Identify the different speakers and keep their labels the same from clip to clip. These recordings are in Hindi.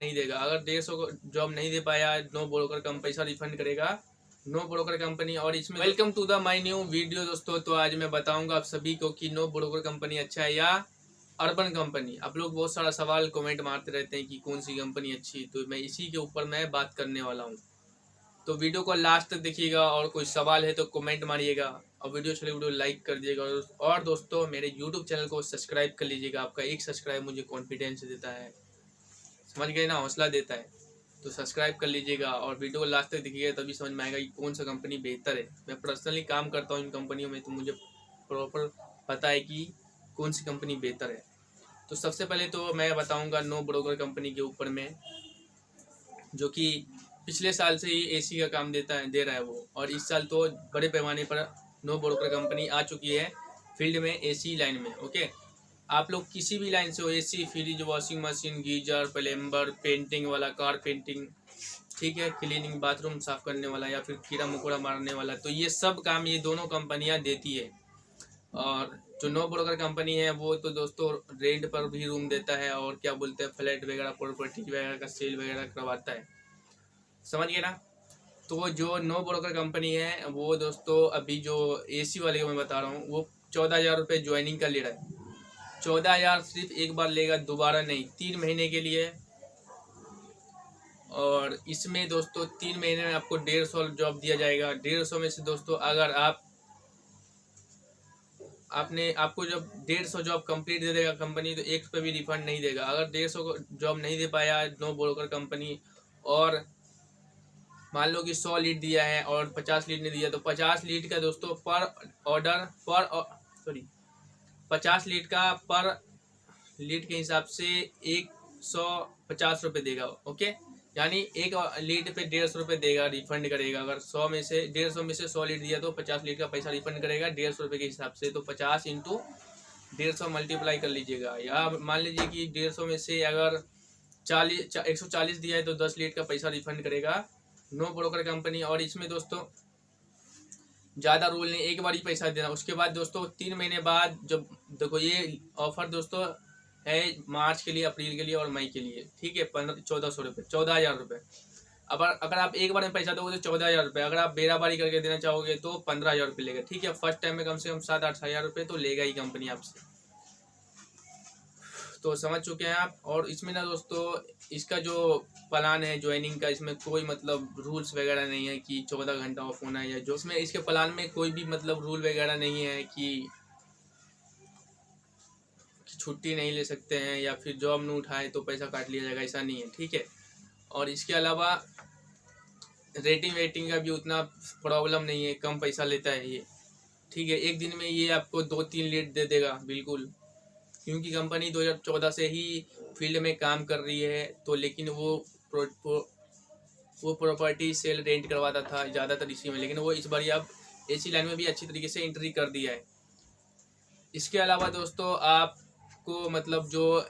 Speaker 1: नहीं देगा। अगर 150 को जॉब नहीं दे पाया, नो ब्रोकर कम पैसा रिफंड करेगा, नो ब्रोकर कंपनी। और इसमें welcome to the my new video दोस्तों। तो आज मैं बताऊंगा आप सभी को कि नो ब्रोकर कंपनी अच्छा है या अर्बन कंपनी। आप लोग बहुत सारा सवाल कमेंट मारते रहते हैं कि कौन सी कंपनी अच्छी, तो मैं इसी के ऊपर मैं बात करने वाला हूँ। तो वीडियो को लास्ट तक देखिएगा और कोई सवाल है तो कमेंट मारिएगा और वीडियो चले वीडियो लाइक कर दिएगा। और दोस्तों मेरे यूट्यूब चैनल को सब्सक्राइब कर लीजिएगा। आपका एक सब्सक्राइब मुझे कॉन्फिडेंस देता है, समझ गए ना, हौसला देता है। तो सब्सक्राइब कर लीजिएगा और वीडियो को लास्ट तक देखिएगा, तभी समझ में आएगा कि कौन सा कंपनी बेहतर है। मैं पर्सनली काम करता हूँ इन कंपनियों में, तो मुझे प्रॉपर पता है कि कौन सी कंपनी बेहतर है। तो सबसे पहले तो मैं बताऊंगा नो ब्रोकर कंपनी के ऊपर में, जो कि पिछले साल से ही एसी का काम दे रहा है वो। और इस साल तो बड़े पैमाने पर नो ब्रोकर कंपनी आ चुकी है फील्ड में, एसी लाइन में। ओके, आप लोग किसी भी लाइन से हो, AC, fridge, washing machine, geyser, plumber, painting वाला, कार पेंटिंग, ठीक है, क्लीनिंग, बाथरूम साफ करने वाला या फिर कीड़ा मकोड़ा मारने वाला, तो ये सब काम ये दोनों कंपनियां देती है। और जो नो ब्रोकर कंपनी है वो तो दोस्तों रेंट पर भी रूम देता है और क्या बोलते हैं, फ्लैट वगैरह, प्रॉपर्टी वगैरह का सेल वगैरह करवाता है, समझ गए ना। तो जो नो ब्रोकर कंपनी है वो दोस्तों अभी जो एसी वाले को मैं बता रहा हूँ, वो 14,000 रुपये ज्वाइनिंग का ले रहा है। 14,000 सिर्फ एक बार लेगा, दोबारा नहीं, 3 महीने के लिए। और इसमें दोस्तों 3 महीने में आपको 150 जॉब दिया जाएगा। 150 में से दोस्तों अगर आपको जब 150 जॉब कंप्लीट दे देगा कंपनी, तो 1 रुपये भी रिफंड नहीं देगा। अगर 150 को जॉब नहीं दे पाया नो ब्रोकर कंपनी, और मान लो कि 100 लीड दिया है और 50 लीड नहीं दिया, तो 50 लीड का दोस्तों पर ऑर्डर सॉरी 50 लीड का पर लीड के हिसाब से 150 रुपये देगा। ओके, यानी एक लीड पे 150 रुपये देगा, रिफंड करेगा। अगर 100 में से 150 में से 100 लीड दिया तो 50 लीड का पैसा रिफंड करेगा 150 रुपये के हिसाब से। तो 50 इंटू 150 मल्टीप्लाई कर लीजिएगा। या मान लीजिए कि 150 में से अगर 140 दिया है तो 10 लीड का पैसा रिफंड करेगा नो ब्रोकर कंपनी। और इसमें दोस्तों ज़्यादा रूल नहीं, एक बार ही पैसा देना। उसके बाद दोस्तों 3 महीने बाद, जब देखो ये ऑफर दोस्तों है मार्च के लिए, अप्रैल के लिए और मई के लिए, ठीक है। 1400 रुपये, 14,000 रुपये। अगर आप एक बार में पैसा दोगे तो 14,000 रुपये। अगर आप बेराबारी करके देना चाहोगे तो 15,000 रुपये लेगा, ठीक है। फर्स्ट टाइम में कम से कम 7-8 हज़ार रुपये तो लेगा ही कंपनी आपसे। तो समझ चुके हैं आप। और इसमें ना दोस्तों इसका जो प्लान है ज्वाइनिंग का, इसमें कोई मतलब रूल्स वगैरह नहीं है कि 14 घंटा ऑफ होना है, या जो इसमें इसके प्लान में कोई भी मतलब रूल वगैरह नहीं है कि छुट्टी नहीं ले सकते हैं या फिर जॉब नहीं उठाए तो पैसा काट लिया जाएगा, ऐसा नहीं है, ठीक है। और इसके अलावा रेटिंग वेटिंग का भी उतना प्रॉब्लम नहीं है, कम पैसा लेता है ये, ठीक है। एक दिन में ये आपको 2-3 लीड दे देगा बिल्कुल, क्योंकि कंपनी 2014 से ही फील्ड में काम कर रही है। तो लेकिन वो प्रॉपर्टी सेल रेंट करवाता था ज़्यादातर इसी में, लेकिन वो इस बार अब एसी लाइन में भी अच्छी तरीके से एंट्री कर दिया है। इसके अलावा दोस्तों आपको मतलब जो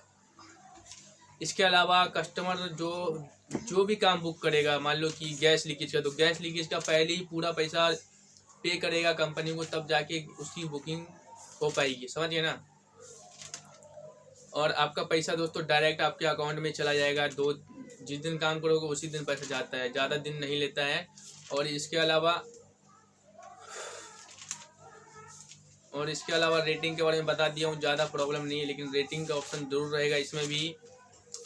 Speaker 1: इसके अलावा कस्टमर जो भी काम बुक करेगा, मान लो कि गैस लीकेज का, तो गैस लीकेज का पहले ही पूरा पैसा पे करेगा कंपनी को, तब जाके उसकी बुकिंग हो पाएगी, समझिए ना। और आपका पैसा दोस्तों डायरेक्ट आपके अकाउंट में चला जाएगा। जिस दिन काम करोगे उसी दिन पैसा जाता है, ज़्यादा दिन नहीं लेता है। और इसके अलावा रेटिंग के बारे में बता दिया हूँ, ज़्यादा प्रॉब्लम नहीं है, लेकिन रेटिंग का ऑप्शन जरूर रहेगा इसमें भी।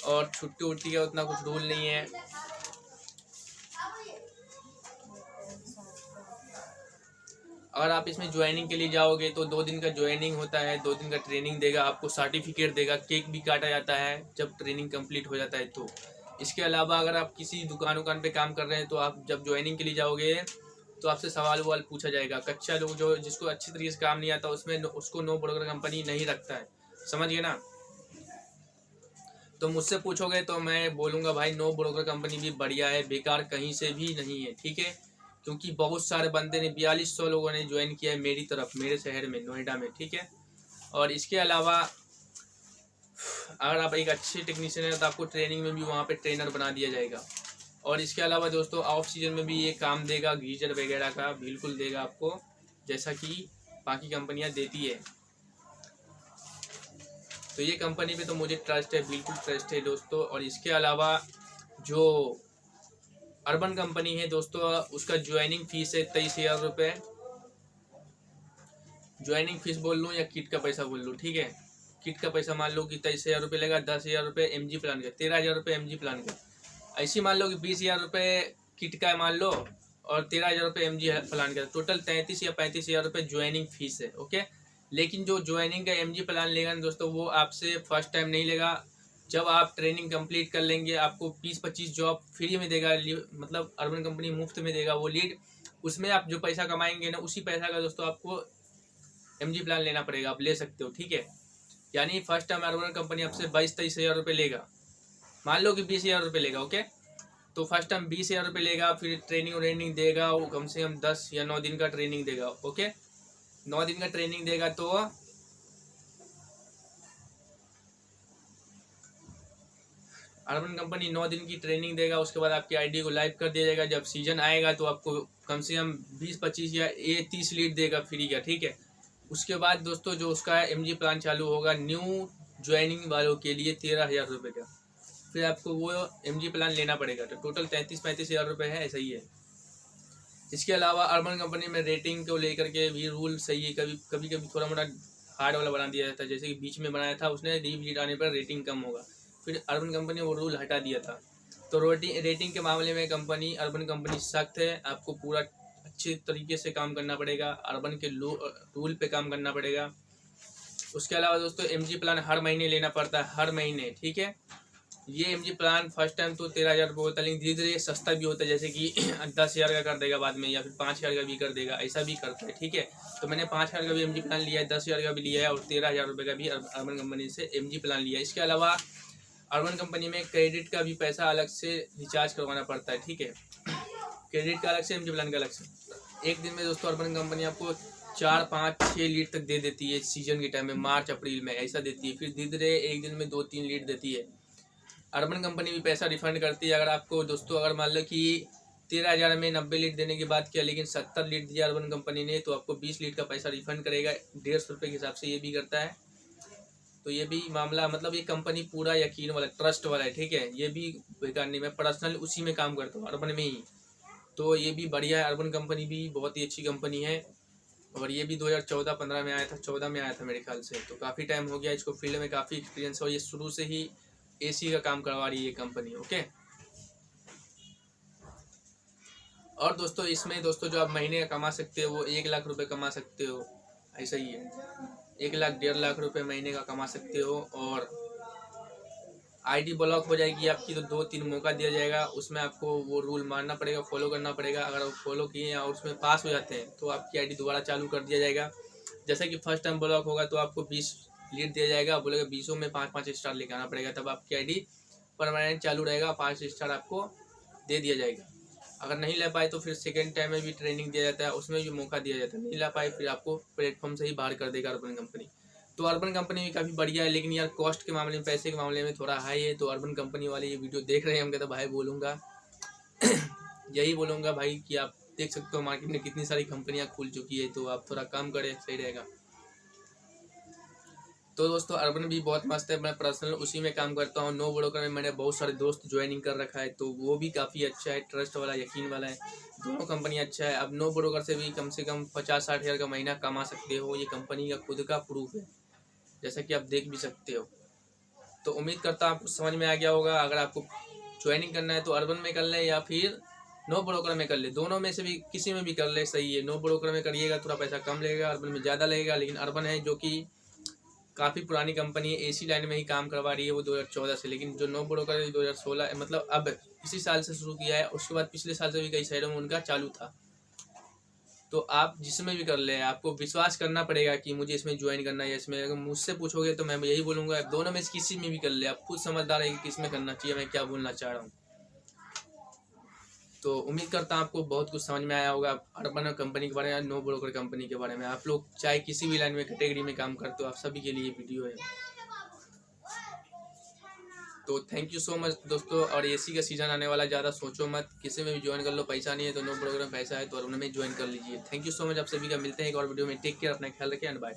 Speaker 1: और छुट्टी उट्टी का उतना कुछ रूल नहीं है। अगर आप इसमें ज्वाइनिंग के लिए जाओगे तो 2 दिन का ज्वाइनिंग होता है, 2 दिन का ट्रेनिंग देगा, आपको सर्टिफिकेट देगा, केक भी काटा जाता है जब ट्रेनिंग कंप्लीट हो जाता है तो। इसके अलावा अगर आप किसी दुकान पे काम कर रहे हैं तो आप जब ज्वाइनिंग के लिए जाओगे तो आपसे सवाल ववाल पूछा जाएगा। कच्चा लोग जो जिसको अच्छी तरीके से काम नहीं आता उसको नो ब्रोकर कंपनी नहीं रखता है, समझिए ना। तो मुझसे पूछोगे तो मैं बोलूँगा भाई नो ब्रोकर कंपनी भी बढ़िया है, बेकार कहीं से भी नहीं है, ठीक है। क्योंकि बहुत सारे बंदे ने 4200 लोगों ने ज्वाइन किया है मेरी तरफ, मेरे शहर में, नोएडा में, ठीक है। और इसके अलावा अगर आप एक अच्छे टेक्नीशियन हैं तो आपको ट्रेनिंग में भी वहाँ पे ट्रेनर बना दिया जाएगा। और इसके अलावा दोस्तों ऑफ सीजन में भी ये काम देगा, गीजर वगैरह का बिल्कुल देगा आपको, जैसा कि बाकी कंपनियाँ देती है। तो ये कंपनी पे तो मुझे ट्रस्ट है, बिल्कुल ट्रस्ट है दोस्तों। और इसके अलावा जो अर्बन कंपनी है दोस्तों, उसका ज्वाइनिंग फीस है 23,000 रुपये। ज्वाइनिंग फीस बोल लूँ या किट का पैसा बोल लूँ, ठीक है। किट का पैसा मान लो कि 23,000 रुपये लेगा, 10,000 रुपये MG प्लान का, 13,000 रुपये MG प्लान का। ऐसे मान लो कि 20,000 रुपये किट का मान लो और 13,000 रुपये MG प्लान का, टोटल 33 या 35,000 रुपये ज्वाइनिंग फीस है, ओके। लेकिन जो ज्वाइनिंग का MG प्लान लेगा ना दोस्तों, वो आपसे फर्स्ट टाइम नहीं लेगा। जब आप ट्रेनिंग कंप्लीट कर लेंगे, आपको 20-25 जॉब फ्री में देगा, मतलब अर्बन कंपनी मुफ्त में देगा वो लीड। उसमें आप जो पैसा कमाएंगे ना, उसी पैसा का दोस्तों आपको MG प्लान लेना पड़ेगा, आप ले सकते हो, ठीक है। यानी फर्स्ट टाइम अर्बन कंपनी आपसे 22-23,000 रुपये लेगा, मान लो कि 20,000 रुपये लेगा, ओके। तो फर्स्ट टाइम 20,000 रुपये लेगा, फिर ट्रेनिंग देगा, वो कम से कम 10 या 9 दिन का ट्रेनिंग देगा, ओके। 9 दिन का ट्रेनिंग देगा तो अर्बन कंपनी 9 दिन की ट्रेनिंग देगा। उसके बाद आपकी आईडी को लाइव कर दिया जाएगा। जब सीजन आएगा तो आपको कम से कम 20-25 या 30 लीड देगा फ्री का, ठीक है। उसके बाद दोस्तों जो उसका MG प्लान चालू होगा न्यू ज्वाइनिंग वालों के लिए 13,000 रुपये का, फिर आपको वो MG प्लान लेना पड़ेगा। तो टोटल 33-35,000 रुपये है, ऐसा ही है। इसके अलावा अर्बन कंपनी में रेटिंग को लेकर के भी रूल सही है। कभी कभी थोड़ा मोटा हार्ड वाला बना दिया जाता है, जैसे कि बीच में बनाया था उसने, लीड आने पर रेटिंग कम होगा, फिर अर्बन कंपनी वो रूल हटा दिया था। तो रेटिंग के मामले में अर्बन कंपनी सख्त है। आपको पूरा अच्छे तरीके से काम करना पड़ेगा, अर्बन के रूल पे काम करना पड़ेगा। उसके अलावा दोस्तों MG प्लान हर महीने लेना पड़ता है, हर महीने, ठीक है। ये MG प्लान फर्स्ट टाइम तो 13,000 रुपये होता है, लेकिन धीरे धीरे सस्ता भी होता है, जैसे कि 10,000 का कर देगा बाद में, या फिर 5,000 का भी कर देगा, ऐसा भी करता है, ठीक है। तो मैंने 5,000 का भी MG प्लान लिया है, 10,000 का भी लिया है और 13,000 रुपये का भी अर्बन कंपनी से MG प्लान लिया है। इसके अलावा अर्बन कंपनी में क्रेडिट का भी पैसा अलग से रिचार्ज करवाना पड़ता है, ठीक है। क्रेडिट का अलग से, MG प्लान का अलग से। एक दिन में दोस्तों अर्बन कंपनी आपको 4, 5, 6 लीड तक दे देती है सीजन के टाइम में, मार्च अप्रैल में ऐसा देती है। फिर धीरे धीरे एक दिन में 2-3 लीड देती है। अर्बन कंपनी भी पैसा रिफंड करती है। अगर आपको दोस्तों अगर मान लो कि 13,000 में 90 लीड देने की बात किया, लेकिन 70 लीड दिया अर्बन कंपनी ने, तो आपको 20 लीड का पैसा रिफंड करेगा 150 रुपये के हिसाब से, ये भी करता है। तो ये भी मामला, मतलब ये कंपनी पूरा यकीन वाला, ट्रस्ट वाला है, ठीक है। ये भी बेकार नहीं, मैं पर्सनल उसी में काम करता हूँ, अर्बन में ही। तो ये भी बढ़िया है, अर्बन कंपनी भी बहुत ही अच्छी कंपनी है। और ये भी 2014-15 में आया था, 14 में आया था मेरे ख्याल से। तो काफ़ी टाइम हो गया इसको, फील्ड में काफ़ी एक्सपीरियंस है और ये शुरू से ही AC का काम करवा रही है ये कंपनी, ओके। और दोस्तों इसमें दोस्तों जो आप महीने का कमा सकते हो वो 1 लाख रुपए कमा सकते हो, ऐसा ही है। 1 लाख 1.5 लाख रुपए महीने का कमा सकते हो। और आईडी ब्लॉक हो जाएगी आपकी तो 2-3 मौका दिया जाएगा, उसमें आपको वो रूल मानना पड़ेगा, फॉलो करना पड़ेगा। अगर आप फॉलो किए और उसमें पास हो जाते हैं तो आपकी आईडी दोबारा चालू कर दिया जाएगा। जैसे कि फर्स्ट टाइम ब्लॉक होगा तो आपको 20 लीड दिया जाएगा, बोलेगा 20 में 5-5 स्टार लेके आना पड़ेगा, तब आपकी आईडी परमानेंट चालू रहेगा, 5 स्टार आपको दे दिया जाएगा। अगर नहीं ले पाए तो फिर सेकेंड टाइम में भी ट्रेनिंग दिया जाता है, उसमें भी मौका दिया जाता है। नहीं ला पाए फिर आपको प्लेटफॉर्म से ही बाहर कर देगा अर्बन कंपनी। तो अर्बन कंपनी भी काफ़ी बढ़िया है, लेकिन यार कॉस्ट के मामले में, पैसे के मामले में थोड़ा हाई है। तो अर्बन कंपनी वाले ये वीडियो देख रहे होंगे तो भाई बोलूँगा यही बोलूँगा भाई कि आप देख सकते हो मार्केट में कितनी सारी कंपनियाँ खुल चुकी है, तो आप थोड़ा कम करें, सही रहेगा। तो दोस्तों अर्बन भी बहुत मस्त है, मैं पर्सनल उसी में काम करता हूँ। नो ब्रोकर में मैंने बहुत सारे दोस्त ज्वाइनिंग कर रखा है, तो वो भी काफ़ी अच्छा है, ट्रस्ट वाला, यकीन वाला है। दोनों कंपनी अच्छा है। अब नो ब्रोकर से भी कम से कम 50-60 हज़ार का महीना कमा सकते हो, ये कंपनी का खुद का प्रूफ है, जैसा कि आप देख भी सकते हो। तो उम्मीद करता हूँ आपको समझ में आ गया होगा। अगर आपको ज्वाइनिंग करना है तो अर्बन में कर ले या फिर नो ब्रोकर में कर ले, दोनों में से भी किसी में भी कर ले, सही है। नो ब्रोकर में करिएगा थोड़ा पैसा कम लगेगा, अर्बन में ज़्यादा लगेगा। लेकिन अर्बन है जो कि काफ़ी पुरानी कंपनी है, AC लाइन में ही काम करवा रही है वो 2014 से। लेकिन जो नो ब्रोकर है 2016, मतलब अब इसी साल से शुरू किया है। उसके बाद पिछले साल से भी कई शहरों में उनका चालू था। तो आप जिसमें भी कर ले, आपको विश्वास करना पड़ेगा कि मुझे इसमें ज्वाइन करना है। इसमें अगर मुझसे पूछोगे तो मैं यही बोलूँगा, दोनों में से किसी में भी कर ले। आप खुद समझदार है कि किस में करना चाहिए, मैं क्या बोलना चाह रहा हूँ। तो उम्मीद करता हूँ आपको बहुत कुछ समझ में आया होगा अर्बन कंपनी के बारे में, नो ब्रोकर कंपनी के बारे में। आप लोग चाहे किसी भी लाइन में, कैटेगरी में काम करते हो, आप सभी के लिए वीडियो है। तो थैंक यू सो मच दोस्तों। और AC का सीजन आने वाला, ज़्यादा सोचो मत, किसी में भी ज्वाइन कर लो। पैसा नहीं है तो नो ब्रोकर में पैसा है, तो अर्बन में ज्वाइन कर लीजिए। थैंक यू सो मच, आप सभी का मिलते हैं एक और वीडियो में। टेक केयर, अपना ख्याल रखें एंड बाय।